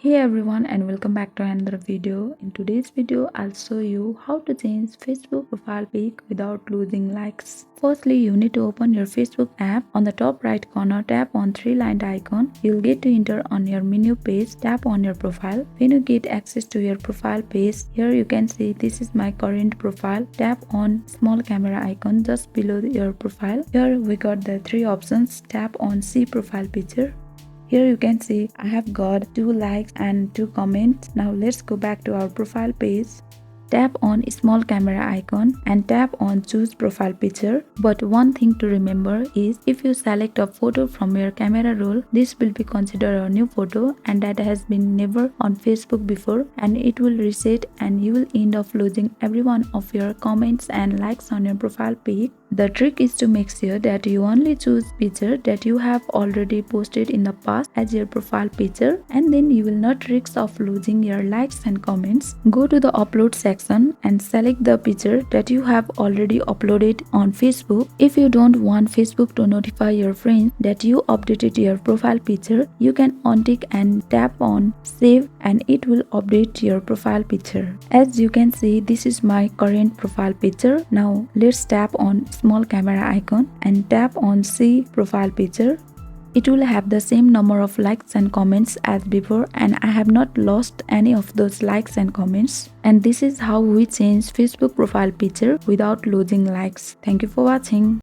Hey everyone and welcome back to another video. In today's video, I'll show you how to change Facebook profile pic without losing likes. Firstly, you need to open your Facebook app. On the top right corner, tap on three-lined icon. You'll get to enter on your menu page. Tap on your profile. When you get access to your profile page, here you can see this is my current profile. Tap on small camera icon just below your profile. Here we got the three options. Tap on see profile picture. Here you can see I have got 2 likes and 2 comments. Now let's go back to our profile page. Tap on small camera icon and tap on choose profile picture. But one thing to remember is if you select a photo from your camera roll, this will be considered a new photo and that has been never on Facebook before, and it will reset and you will end up losing every one of your comments and likes on your profile pic. The trick is to make sure that you only choose picture that you have already posted in the past as your profile picture, and then you will not risk of losing your likes and comments. Go to the upload section and select the picture that you have already uploaded on Facebook. If you don't want Facebook to notify your friends that you updated your profile picture, you can untick and tap on save and it will update your profile picture. As you can see, this is my current profile picture. Now let's tap on small camera icon and tap on see profile picture. It will have the same number of likes and comments as before, and I have not lost any of those likes and comments. And this is how we change Facebook profile picture without losing likes. Thank you for watching.